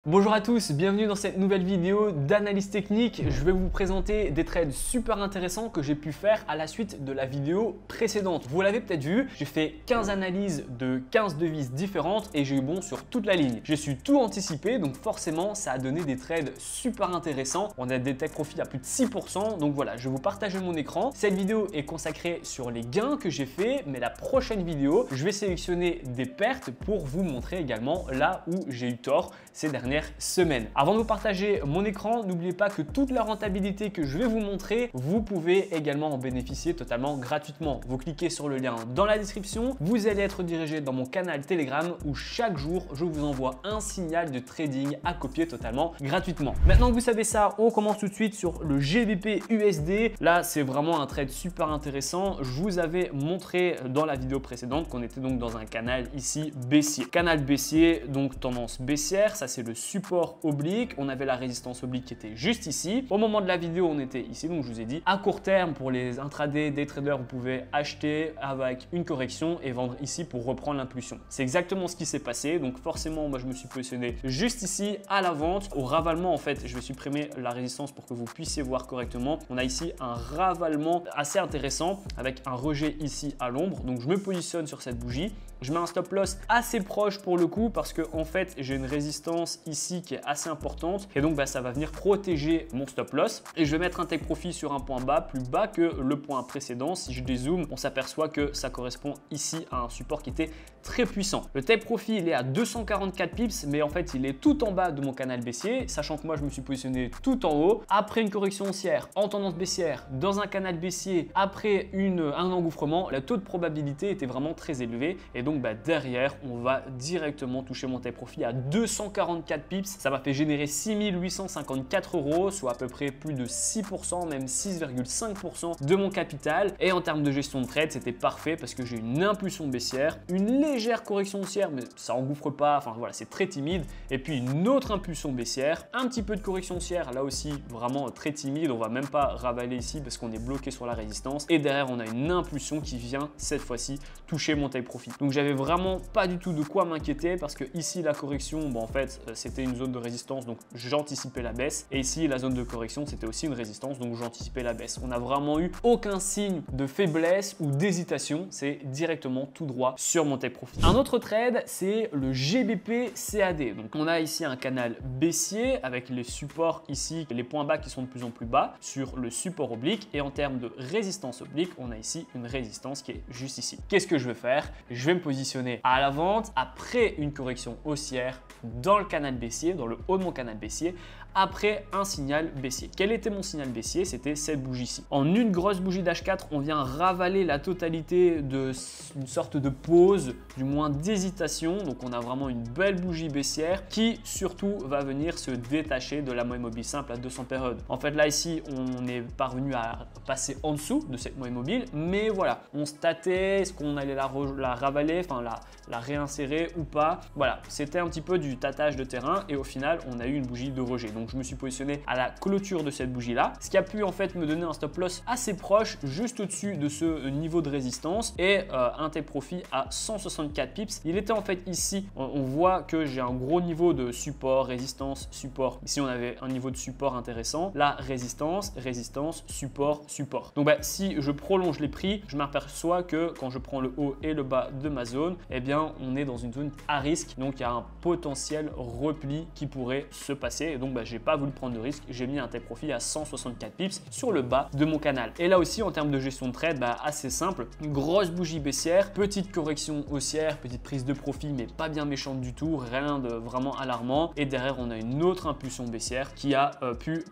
Bonjour à tous, bienvenue dans cette nouvelle vidéo d'analyse technique. Je vais vous présenter des trades super intéressants que j'ai pu faire à la suite de la vidéo précédente. Vous l'avez peut-être vu, j'ai fait 15 analyses de 15 devises différentes et j'ai eu bon sur toute la ligne. J'ai su tout anticiper, donc forcément ça a donné des trades super intéressants. On a des take profits à plus de 6%, donc voilà, je vais vous partager mon écran. Cette vidéo est consacrée sur les gains que j'ai fait, mais la prochaine vidéo, je vais sélectionner des pertes pour vous montrer également là où j'ai eu tort ces dernières semaines. Avant de vous partager mon écran, n'oubliez pas que toute la rentabilité que je vais vous montrer, vous pouvez également en bénéficier totalement gratuitement. Vous cliquez sur le lien dans la description, vous allez être dirigé dans mon canal Telegram où chaque jour, je vous envoie un signal de trading à copier totalement gratuitement. Maintenant que vous savez ça, on commence tout de suite sur le GBP USD. Là, c'est vraiment un trade super intéressant. Je vous avais montré dans la vidéo précédente qu'on était donc dans un canal ici baissier. Canal baissier, donc tendance baissière, ça c'est le support oblique. On avait la résistance oblique qui était juste ici. Au moment de la vidéo, on était ici, donc je vous ai dit à court terme pour les intradés, des traders, vous pouvez acheter avec une correction et vendre ici pour reprendre l'impulsion. C'est exactement ce qui s'est passé. Donc forcément, moi je me suis positionné juste ici à la vente. Au ravalement, en fait, je vais supprimer la résistance pour que vous puissiez voir correctement. On a ici un ravalement assez intéressant avec un rejet ici à l'ombre. Donc je me positionne sur cette bougie. Je mets un stop loss assez proche pour le coup parce que en fait j'ai une résistance ici qui est assez importante et donc ça va venir protéger mon stop loss et je vais mettre un take profit sur un point bas plus bas que le point précédent. Si je dézoome, on s'aperçoit que ça correspond ici à un support qui était très puissant. Le take profit il est à 244 pips mais en fait il est tout en bas de mon canal baissier, sachant que moi je me suis positionné tout en haut. Après une correction haussière en tendance baissière dans un canal baissier, après un engouffrement, le taux de probabilité était vraiment très élevé et donc derrière on va directement toucher mon take profit à 244 pips. Ça m'a fait générer 6854 €, soit à peu près plus de 6%, même 6,5% de mon capital. Et en termes de gestion de trade, c'était parfait parce que j'ai une impulsion baissière, une légère correction haussière, mais ça engouffre pas, enfin voilà, c'est très timide. Et puis une autre impulsion baissière, un petit peu de correction haussière, là aussi vraiment très timide. On va même pas ravaler ici parce qu'on est bloqué sur la résistance. Et derrière, on a une impulsion qui vient cette fois-ci toucher mon take profit. Donc j'avais vraiment pas du tout de quoi m'inquiéter parce que ici la correction, en fait c'était une zone de résistance, donc j'anticipais la baisse, et ici la zone de correction c'était aussi une résistance, donc j'anticipais la baisse. On n'a vraiment eu aucun signe de faiblesse ou d'hésitation, c'est directement tout droit sur mon take profit. Un autre trade, c'est le GBP CAD. Donc on a ici un canal baissier avec les supports ici, les points bas qui sont de plus en plus bas sur le support oblique, et en termes de résistance oblique, on a ici une résistance qui est juste ici. Qu'est-ce que je vais faire? Je vais me positionner à la vente après une correction haussière dans le canal baissier, dans le haut de mon canal baissier, après un signal baissier. Quel était mon signal baissier? C'était cette bougie-ci. En une grosse bougie d'H4, on vient ravaler la totalité d'une sorte de pause, du moins d'hésitation. Donc on a vraiment une belle bougie baissière qui surtout va venir se détacher de la moyenne mobile simple à 200 périodes. En fait là ici, on est parvenu à passer en dessous de cette moyenne mobile, mais voilà, on se tâtait, est-ce qu'on allait la ravaler, enfin la réinsérer ou pas. Voilà, c'était un petit peu du tâtage de terrain et au final, on a eu une bougie de rejet. Donc je me suis positionné à la clôture de cette bougie là, ce qui a pu en fait me donner un stop loss assez proche, juste au-dessus de ce niveau de résistance, et un take profit à 164 pips. Il était en fait ici, on voit que j'ai un gros niveau de support, résistance, support. Ici on avait un niveau de support intéressant, là résistance, résistance, support, support. Donc si je prolonge les prix, je m'aperçois que quand je prends le haut et le bas de ma zone, eh bien on est dans une zone à risque, donc il y a un potentiel repli qui pourrait se passer, et donc j'ai pas voulu prendre de risque, j'ai mis un take profit à 164 pips sur le bas de mon canal. Et là aussi en termes de gestion de trade, assez simple, une grosse bougie baissière, petite correction haussière, petite prise de profit mais pas bien méchante du tout, rien de vraiment alarmant, et derrière on a une autre impulsion baissière qui a pu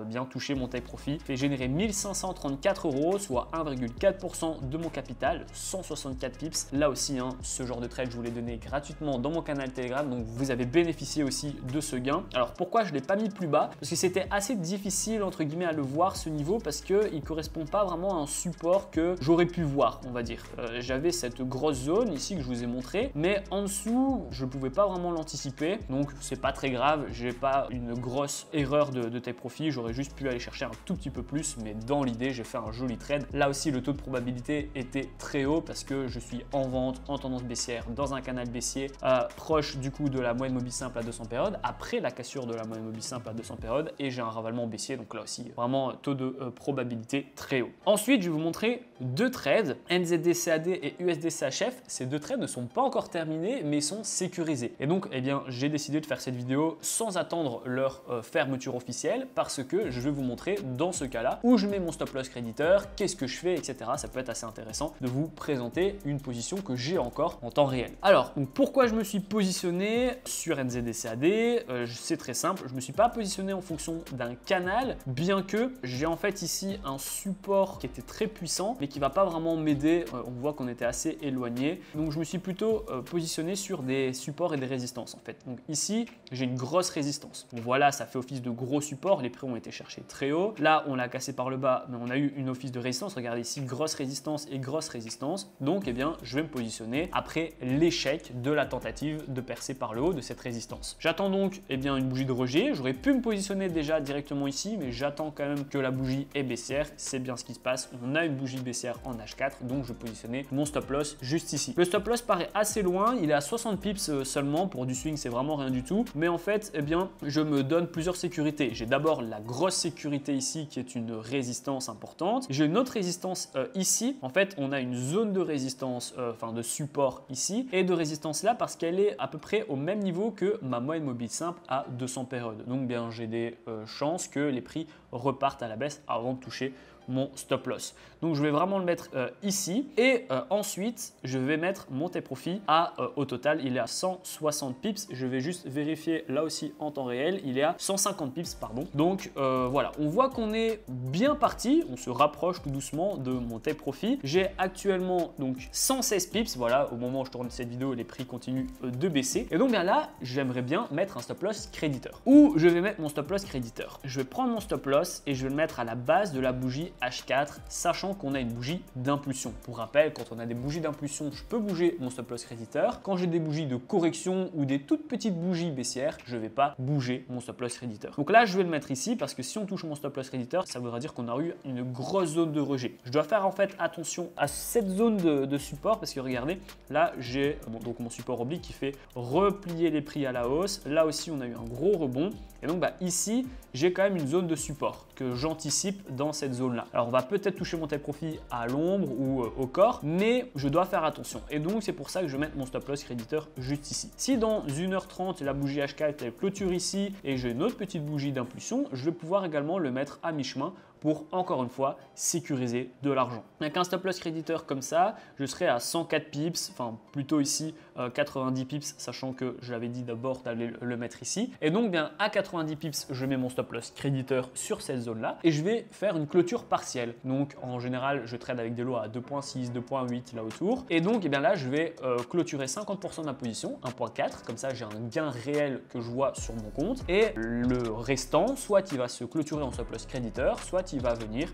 bien toucher mon take profit, fait générer 1534 €, soit 1,4% de mon capital, 164 pips. Là aussi ce genre de trade je vous l'ai donné gratuitement dans mon canal Telegram, donc vous avez bénéficié aussi de ce gain. Alors pourquoi je l'ai pas mis plus bas? Parce que c'était assez difficile entre guillemets à le voir ce niveau, parce qu'il ne correspond pas vraiment à un support que j'aurais pu voir, on va dire. J'avais cette grosse zone ici que je vous ai montré, mais en dessous je ne pouvais pas vraiment l'anticiper, donc c'est pas très grave, j'ai pas une grosse erreur de take profit, j'aurais juste pu aller chercher un tout petit peu plus, mais dans l'idée j'ai fait un joli trade. Là aussi le taux de probabilité était très haut parce que je suis en vente, en tendance baissière, dans un canal baissier, proche du coup de la moyenne mobile simple à 200 200 périodes après la cassure de la moyenne mobile simple à 200 périodes et j'ai un ravalement baissier, donc là aussi vraiment taux de probabilité très haut. Ensuite, je vais vous montrer deux trades, NZD-CAD et USD-CHF. Ces deux trades ne sont pas encore terminés mais sont sécurisés. Et donc, eh bien, j'ai décidé de faire cette vidéo sans attendre leur fermeture officielle parce que je vais vous montrer dans ce cas-là où je mets mon stop loss créditeur, qu'est-ce que je fais, etc. Ça peut être assez intéressant de vous présenter une position que j'ai encore en temps réel. Alors, donc, pourquoi je me suis positionné sur NZD-CAD? C'est très simple, je ne me suis pas positionné en fonction d'un canal, bien que j'ai en fait ici un support qui était très puissant, mais qui ne va pas vraiment m'aider. On voit qu'on était assez éloigné. Donc, je me suis plutôt positionné sur des supports et des résistances en fait. Donc ici, j'ai une grosse résistance. Donc, voilà, ça fait office de gros support. Les prix ont été cherchés très haut. Là, on l'a cassé par le bas, mais on a eu une office de résistance. Regardez ici, grosse résistance et grosse résistance. Donc, eh bien, je vais me positionner après l'échec de la tentative de percer par le haut de cette résistance. J'attends donc eh bien, une bougie de rejet. J'aurais pu me positionner déjà directement ici, mais j'attends quand même que la bougie est baissière. C'est bien ce qui se passe. On a une bougie baissière en H4, donc je vais positionner mon stop loss juste ici. Le stop loss paraît assez loin. Il est à 60 pips seulement. Pour du swing, c'est vraiment rien du tout. Mais en fait, eh bien, je me donne plusieurs sécurités. J'ai d'abord la grosse sécurité ici qui est une résistance importante. J'ai une autre résistance ici. En fait, on a une zone de résistance, enfin de support ici et de résistance là parce qu'elle est à peu près au même niveau que ma moyenne mobile simple à 200 périodes. Donc bien, j'ai des chances que les prix repartent à la baisse avant de toucher mon stop loss. Donc je vais vraiment le mettre ici et ensuite je vais mettre mon take profit à au total il est à 160 pips. Je vais juste vérifier là aussi en temps réel, il est à 150 pips pardon. Donc voilà, on voit qu'on est bien parti, on se rapproche tout doucement de mon take profit. J'ai actuellement donc 116 pips, voilà, au moment où je tourne cette vidéo les prix continuent de baisser et donc bien là j'aimerais bien mettre un stop loss créditeur. Où je vais mettre mon stop loss créditeur? Je vais prendre mon stop loss et je vais le mettre à la base de la bougie H4, sachant qu'on a une bougie d'impulsion. Pour rappel, quand on a des bougies d'impulsion, je peux bouger mon stop loss créditeur. Quand j'ai des bougies de correction ou des toutes petites bougies baissières, je ne vais pas bouger mon stop loss créditeur. Donc là, je vais le mettre ici parce que si on touche mon stop loss créditeur, ça voudra dire qu'on a eu une grosse zone de rejet. Je dois faire en fait attention à cette zone de support parce que regardez, là j'ai donc mon support oblique qui fait replier les prix à la hausse. Là aussi, on a eu un gros rebond. Et donc ici, j'ai quand même une zone de support que j'anticipe dans cette zone-là. Alors, on va peut-être toucher mon take profit à l'ombre ou au corps, mais je dois faire attention. Et donc, c'est pour ça que je vais mettre mon stop loss créditeur juste ici. Si dans 1h30, la bougie H4 elle clôture ici et j'ai une autre petite bougie d'impulsion, je vais pouvoir également le mettre à mi-chemin pour, encore une fois, sécuriser de l'argent. Avec un stop loss créditeur comme ça, je serai à 104 pips, enfin plutôt ici 90 pips, sachant que j'avais dit d'abord d'aller le mettre ici. Et donc bien à 90 pips, je mets mon stop loss créditeur sur cette zone-là et je vais faire une clôture partielle. Donc en général, je trade avec des lots à 2.6, 2.8 là autour. Et donc bien là, je vais clôturer 50% de ma position, 1.4, comme ça j'ai un gain réel que je vois sur mon compte. Et le restant, soit il va se clôturer en stop loss créditeur, soit il va venir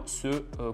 se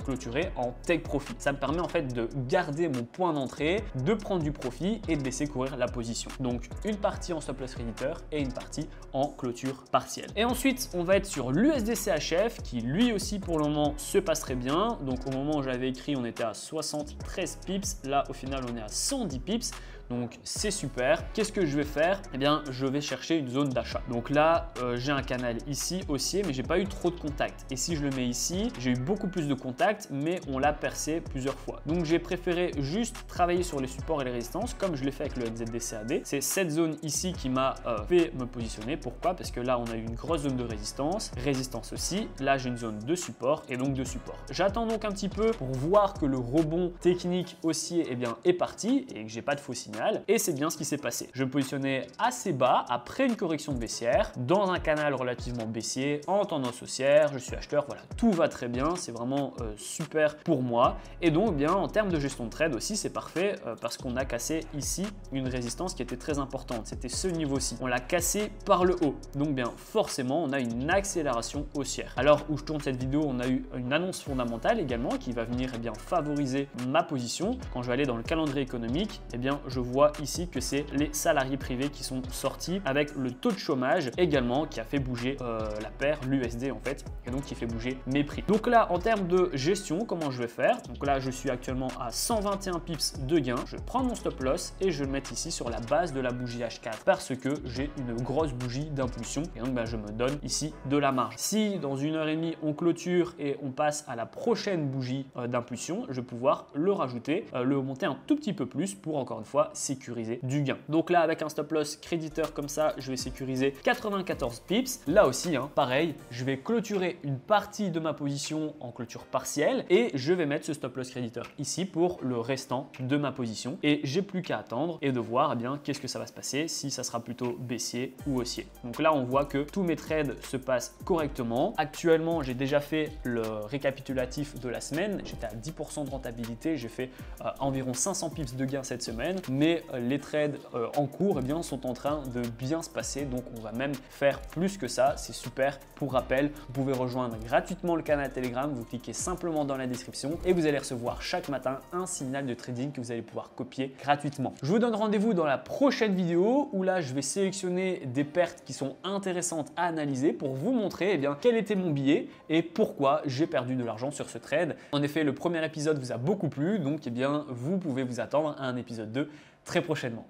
clôturer en take profit. Ça me permet en fait de garder mon point d'entrée, de prendre du profit et de laisser courir la position. Donc une partie en stop loss créditeur et une partie en clôture partielle. Et ensuite, on va être sur l'USD-CHF qui lui aussi pour le moment se passe très bien. Donc au moment où j'avais écrit, on était à 73 pips. Là, au final, on est à 110 pips. Donc c'est super. Qu'est-ce que je vais faire? Eh bien, je vais chercher une zone d'achat. Donc là, j'ai un canal ici haussier, mais j'ai pas eu trop de contacts. Et si je le mets ici, j'ai eu beaucoup plus de contacts, mais on l'a percé plusieurs fois. Donc j'ai préféré juste travailler sur les supports et les résistances, comme je l'ai fait avec le NZD-CAD. C'est cette zone ici qui m'a fait me positionner. Pourquoi? Parce que là, on a eu une grosse zone de résistance, résistance aussi. Là, j'ai une zone de support et donc de support. J'attends donc un petit peu pour voir que le rebond technique haussier est parti et que j'ai pas de faux signaux. Et c'est bien ce qui s'est passé. Je me positionnais assez bas après une correction baissière dans un canal relativement baissier en tendance haussière. Je suis acheteur, voilà, tout va très bien. C'est vraiment super pour moi. Et donc, bien en termes de gestion de trade aussi, c'est parfait parce qu'on a cassé ici une résistance qui était très importante. C'était ce niveau-ci. On l'a cassé par le haut. Donc, bien forcément, on a une accélération haussière. Alors où je tourne cette vidéo, on a eu une annonce fondamentale également qui va venir favoriser ma position. Quand je vais aller dans le calendrier économique, je vois ici que c'est les salariés privés qui sont sortis avec le taux de chômage également qui a fait bouger la paire, l'USD en fait, et donc qui fait bouger mes prix. Donc là, en termes de gestion, comment je vais faire? Donc là, je suis actuellement à 121 pips de gain. Je prends mon stop loss et je le mets ici sur la base de la bougie H4 parce que j'ai une grosse bougie d'impulsion et donc je me donne ici de la marge. Si dans 1h30 on clôture et on passe à la prochaine bougie d'impulsion, je vais pouvoir le rajouter, le monter un tout petit peu plus pour encore une fois sécuriser du gain. Donc là, avec un stop loss créditeur comme ça, je vais sécuriser 94 pips. Là aussi, pareil, je vais clôturer une partie de ma position en clôture partielle et je vais mettre ce stop loss créditeur ici pour le restant de ma position et j'ai plus qu'à attendre et de voir qu'est-ce que ça va se passer, si ça sera plutôt baissier ou haussier. Donc là, on voit que tous mes trades se passent correctement. Actuellement, j'ai déjà fait le récapitulatif de la semaine. J'étais à 10% de rentabilité. J'ai fait environ 500 pips de gain cette semaine, mais les trades en cours sont en train de bien se passer. Donc, on va même faire plus que ça. C'est super. Pour rappel, vous pouvez rejoindre gratuitement le canal Telegram. Vous cliquez simplement dans la description et vous allez recevoir chaque matin un signal de trading que vous allez pouvoir copier gratuitement. Je vous donne rendez-vous dans la prochaine vidéo où là, je vais sélectionner des pertes qui sont intéressantes à analyser pour vous montrer quel était mon billet et pourquoi j'ai perdu de l'argent sur ce trade. En effet, le premier épisode vous a beaucoup plu, donc vous pouvez vous attendre à un épisode 2 très prochainement.